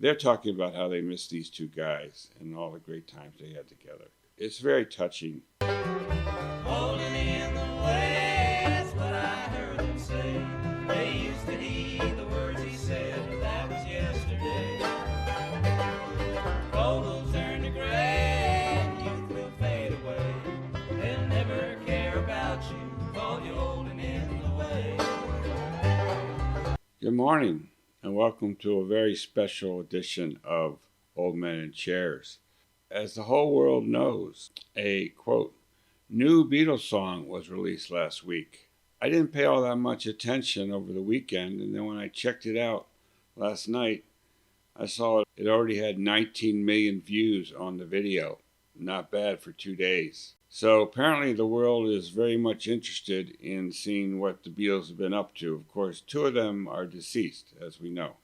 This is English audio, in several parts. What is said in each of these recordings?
They're talking about how they miss these two guys and all the great times they had together. It's very touching. Holding in the way, that's what I heard him say. They used to heed the words he said, but that was yesterday. Gold will turn to gray, and youth will fade away. They'll never care about you, call you holding in the way. Good morning, and welcome to a very special edition of Old Men in Chairs. As the whole world knows, a, quote, new Beatles song was released last week. I didn't pay all that much attention over the weekend, and then when I checked it out last night, I saw it already had 19 million views on the video. Not bad for 2 days. So apparently the world is very much interested in seeing what the Beatles have been up to. Of course, two of them are deceased, as we know,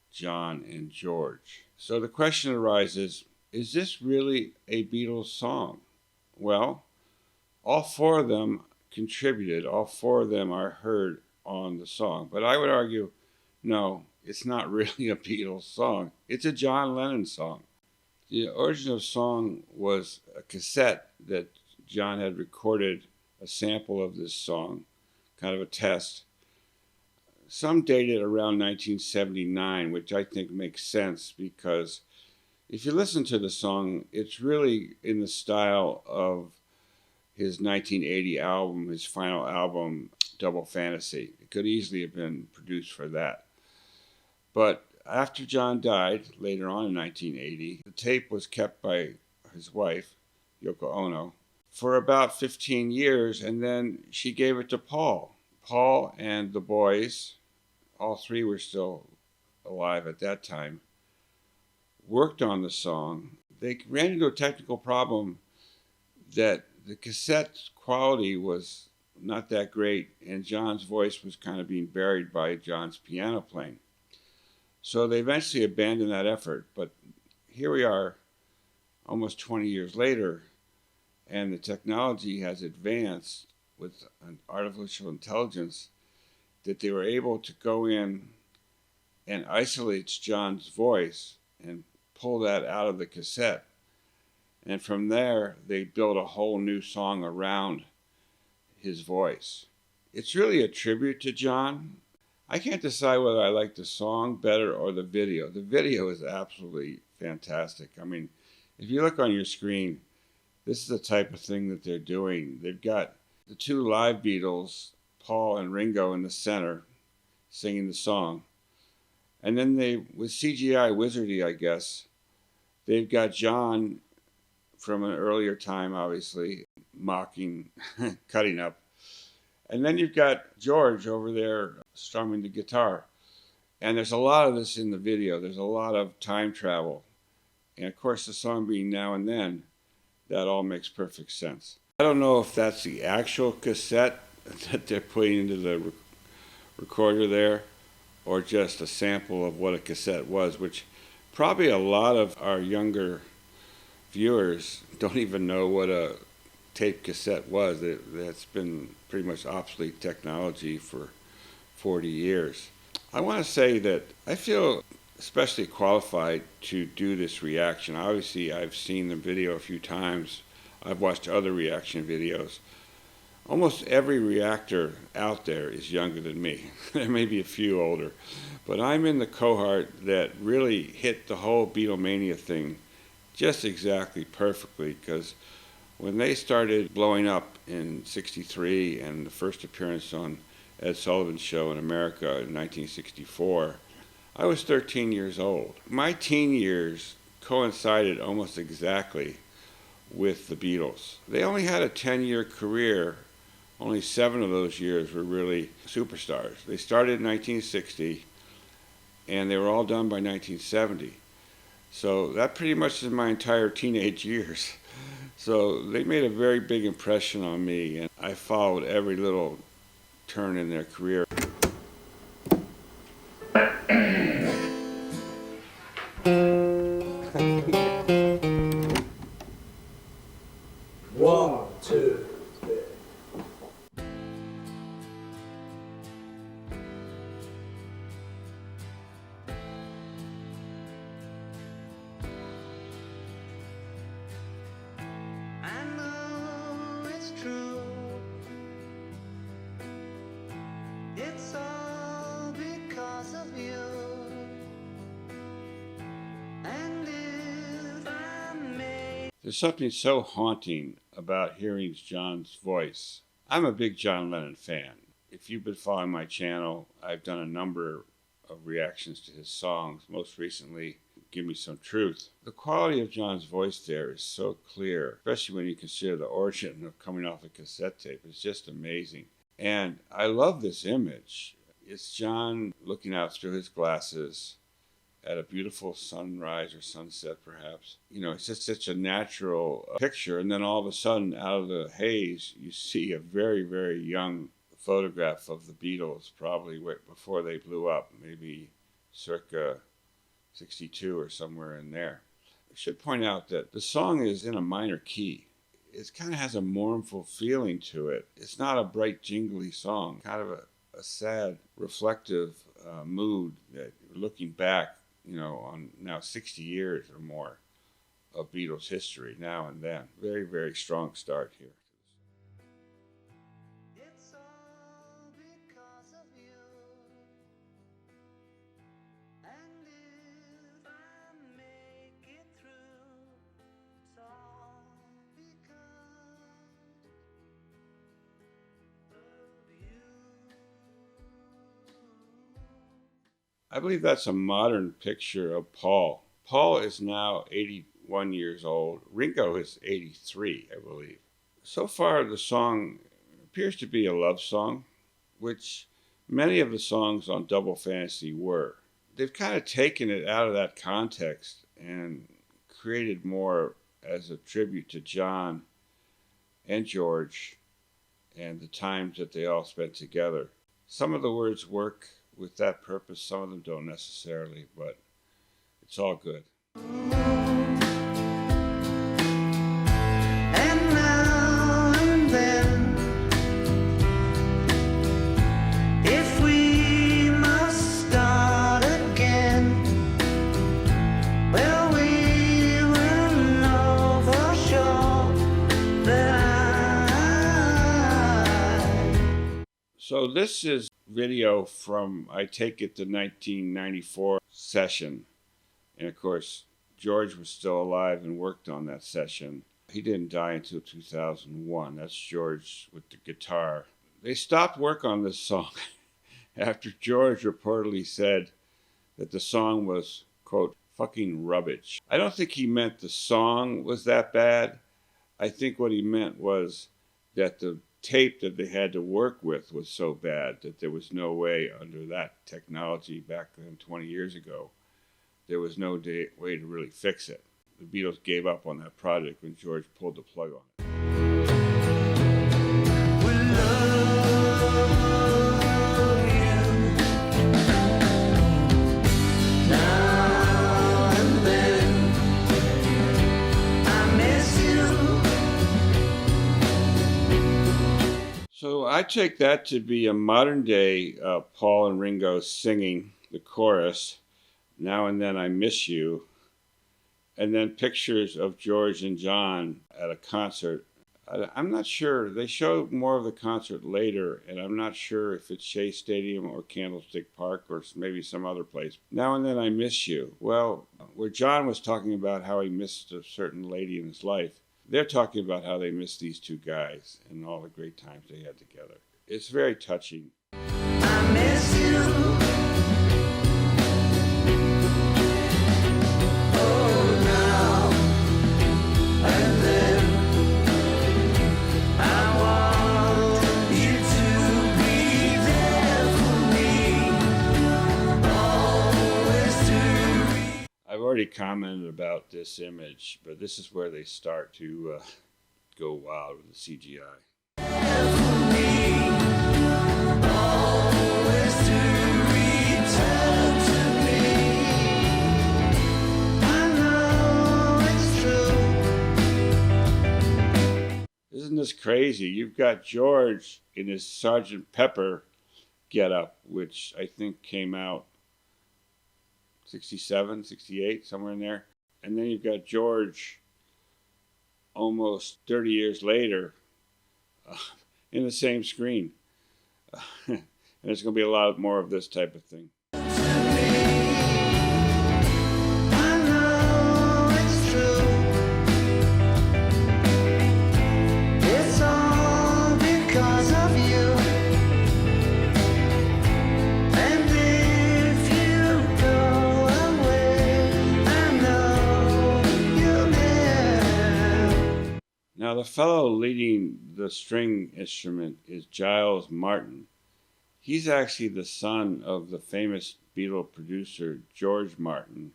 John and George. So the question arises, is this really a Beatles song? Well, all four of them contributed. All four of them are heard on the song. But I would argue, no, it's not really a Beatles song. It's a John Lennon song. The original song was a cassette that John had recorded a sample of this song, kind of a test. Some date it around 1979, which I think makes sense because if you listen to the song, it's really in the style of his 1980 album, his final album, Double Fantasy. It could easily have been produced for that. But after John died, later on in 1980, the tape was kept by his wife, Yoko Ono, for about 15 years, and then she gave it to Paul. Paul and the boys, all three were still alive at that time, worked on the song. They ran into a technical problem that the cassette quality was not that great, and John's voice was kind of being buried by John's piano playing. So they eventually abandoned that effort, but here we are almost 20 years later, and the technology has advanced with an artificial intelligence that they were able to go in and isolate John's voice and pull that out of the cassette. And from there, they built a whole new song around his voice. It's really a tribute to John. I can't decide whether I like the song better or the video. The video is absolutely fantastic. I mean, if you look on your screen, this is the type of thing that they're doing. They've got the two live Beatles, Paul and Ringo, in the center, singing the song. And then they, with CGI wizardry, I guess, they've got John from an earlier time, obviously, mocking, cutting up. And then you've got George over there strumming the guitar. And there's a lot of this in the video. There's a lot of time travel. And of course, the song being Now and Then, that all makes perfect sense. I don't know if that's the actual cassette that they're putting into the recorder there, or just a sample of what a cassette was, which probably a lot of our younger viewers don't even know what a tape cassette was. That's been pretty much obsolete technology for 40 years. I want to say that I feel especially qualified to do this reaction. Obviously, I've seen the video a few times. I've watched other reaction videos. Almost every reactor out there is younger than me. There may be a few older. But I'm in the cohort that really hit the whole Beatlemania thing just exactly perfectly, because when they started blowing up in '63 and the first appearance on Ed Sullivan's show in America in 1964, I was 13 years old. My teen years coincided almost exactly with the Beatles. They only had a 10-year career. Only 7 of those years were really superstars. They started in 1960, and they were all done by 1970. So that pretty much is my entire teenage years. So they made a very big impression on me, and I followed every little turn in their career. One, two, three. There's something so haunting about hearing John's voice. I'm a big John Lennon fan. If you've been following my channel, I've done a number of reactions to his songs. Most recently, Give Me Some Truth. The quality of John's voice there is so clear, especially when you consider the origin of coming off a cassette tape. It's just amazing. And I love this image. It's John looking out through his glasses at a beautiful sunrise or sunset, perhaps. You know, it's just such a natural picture. And then all of a sudden, out of the haze, you see a very, very young photograph of the Beatles, probably before they blew up, maybe circa 62 or somewhere in there. I should point out that the song is in a minor key. It kind of has a mournful feeling to it. It's not a bright, jingly song, kind of a sad, reflective mood that looking back, you know, on now 60 years or more of Beatles history, now and then. Very, very strong start here. It's all because of you. And if I make it through, it's all because of you. I believe that's a modern picture of Paul. Paul is now 81 years old. Ringo is 83, I believe. So far, the song appears to be a love song, which many of the songs on Double Fantasy were. They've kind of taken it out of that context and created more as a tribute to John and George and the times that they all spent together. Some of the words work with that purpose, some of them don't necessarily, but it's all good. And now and then, if we must start again, well, we will know for sure that So this is video from, I take it, the 1994 session. And of course, George was still alive and worked on that session. He didn't die until 2001. That's George with the guitar. They stopped work on this song after George reportedly said that the song was, quote, fucking rubbish. I don't think he meant the song was that bad. I think what he meant was that the tape that they had to work with was so bad that there was no way under that technology back then 20 years ago, there was no way to really fix it. The Beatles gave up on that project when George pulled the plug on it. So I take that to be a modern day Paul and Ringo singing the chorus, Now and Then I Miss You, and then pictures of George and John at a concert. I'm not sure. They showed more of the concert later, and I'm not sure if it's Shea Stadium or Candlestick Park or maybe some other place. Now and Then I Miss You. Well, where John was talking about how he missed a certain lady in his life, they're talking about how they miss these two guys and all the great times they had together. It's very touching. I miss you. Oh, now and then I want you to be there for me, always to reach. I've already commented about this image, but this is where they start to go wild with the CGI. Isn't this crazy? You've got George in his Sgt. Pepper getup, which I think came out 67, 68, somewhere in there. And then you've got George almost 30 years later in the same screen. And there's going to be a lot more of this type of thing. I know it's true. the fellow leading the string instrument is Giles Martin. He's actually the son of the famous Beatle producer George Martin,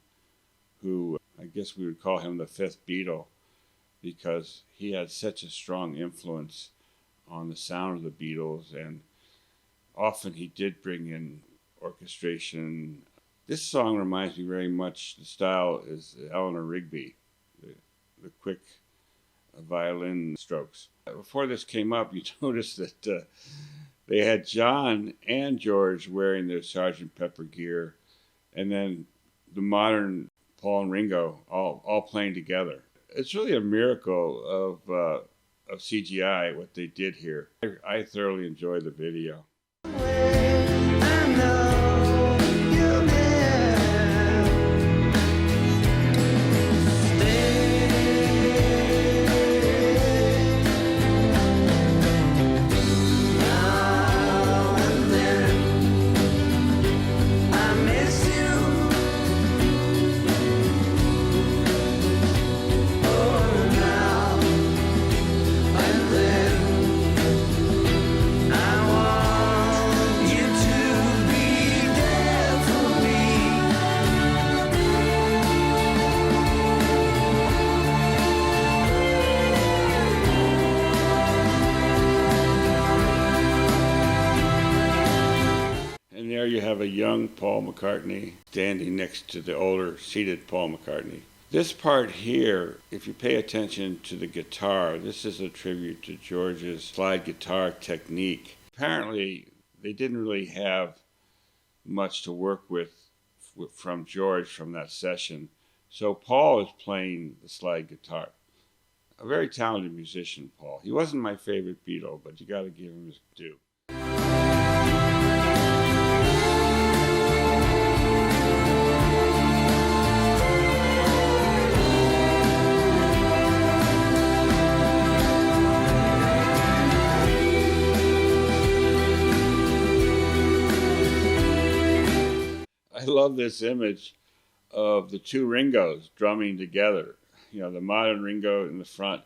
who I guess we would call him the fifth Beatle because he had such a strong influence on the sound of the Beatles, and often he did bring in orchestration. This song reminds me very much, the style is Eleanor Rigby, the quick violin strokes. Before this came up, you noticed that they had John and George wearing their Sgt. Pepper gear, and then the modern Paul and Ringo all playing together. It's really a miracle of CGI what they did here. I thoroughly enjoyed the video. There you have a young Paul McCartney standing next to the older seated Paul McCartney. This part here, if you pay attention to the guitar, this is a tribute to George's slide guitar technique. Apparently, they didn't really have much to work with from George from that session. So Paul is playing the slide guitar. A very talented musician, Paul. He wasn't my favorite Beatle, but you got to give him his due. I love this image of the two Ringos drumming together. You know, the modern Ringo in the front,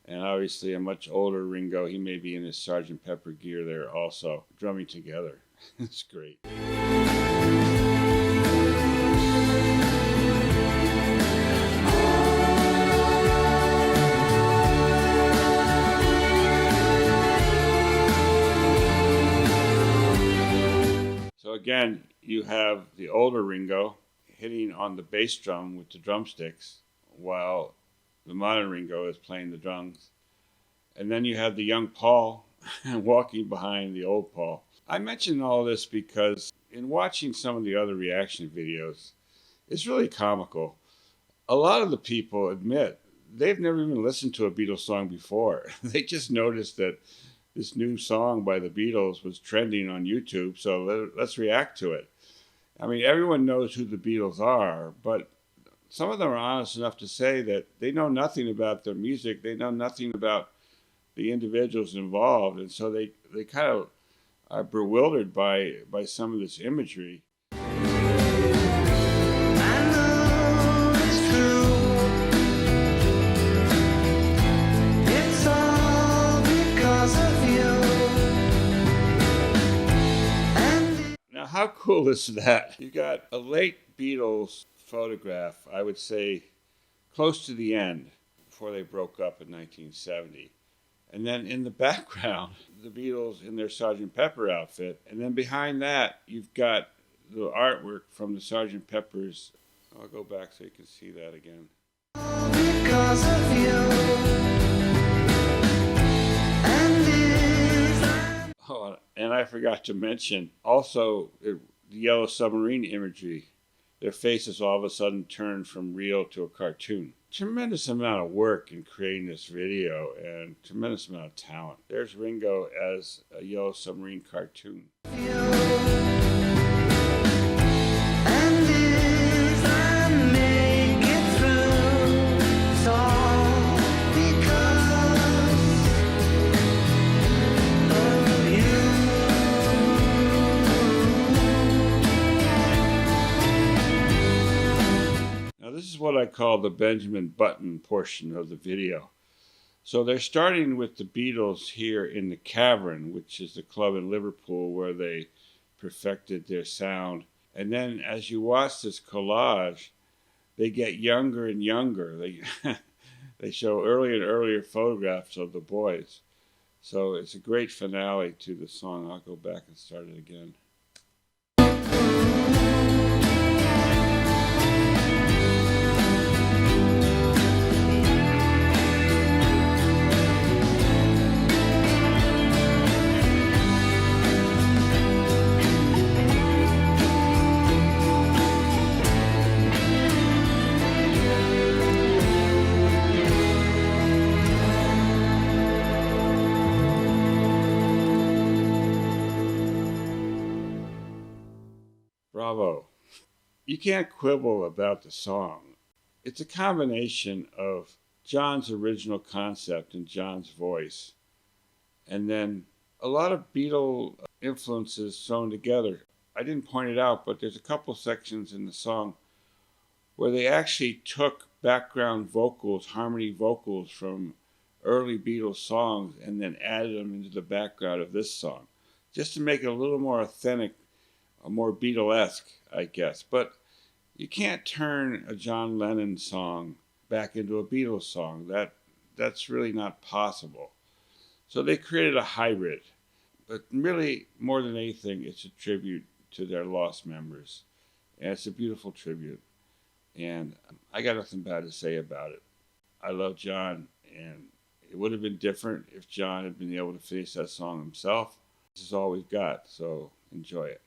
and obviously a much older Ringo. He may be in his Sgt. Pepper gear there also, drumming together. It's great. So again, you have the older Ringo hitting on the bass drum with the drumsticks while the modern Ringo is playing the drums. And then you have the young Paul walking behind the old Paul. I mention all this because in watching some of the other reaction videos, it's really comical. A lot of the people admit they've never even listened to a Beatles song before. They just noticed that this new song by the Beatles was trending on YouTube, so let's react to it. I mean, everyone knows who the Beatles are, but some of them are honest enough to say that they know nothing about their music. They know nothing about the individuals involved, and so they kind of are bewildered by some of this imagery. Now, how cool is that? You got a late Beatles photograph, I would say close to the end, before they broke up in 1970. And then in the background, the Beatles in their Sgt. Pepper outfit. And then behind that, you've got the artwork from the Sgt. Pepper's. I'll go back so you can see that again. Because of you. Oh, and I forgot to mention also the Yellow Submarine imagery. Their faces all of a sudden turned from real to a cartoon. Tremendous amount of work in creating this video and tremendous amount of talent. There's Ringo as a Yellow Submarine cartoon. This is what I call the Benjamin Button portion of the video. So they're starting with the Beatles here in the Cavern, which is the club in Liverpool where they perfected their sound. And then as you watch this collage, they get younger and younger. They show earlier and earlier photographs of the boys. So it's a great finale to the song. I'll go back and start it again. Bravo. You can't quibble about the song. It's a combination of John's original concept and John's voice, and then a lot of Beatle influences thrown together. I didn't point it out, but there's a couple sections in the song where they actually took background vocals, harmony vocals from early Beatles songs and then added them into the background of this song, just to make it a little more authentic, more Beatlesque, I guess. But you can't turn a John Lennon song back into a Beatles song. That's really not possible. So they created a hybrid. But really, more than anything, it's a tribute to their lost members. And it's a beautiful tribute. And I got nothing bad to say about it. I love John, and it would have been different if John had been able to finish that song himself. This is all we've got, so enjoy it.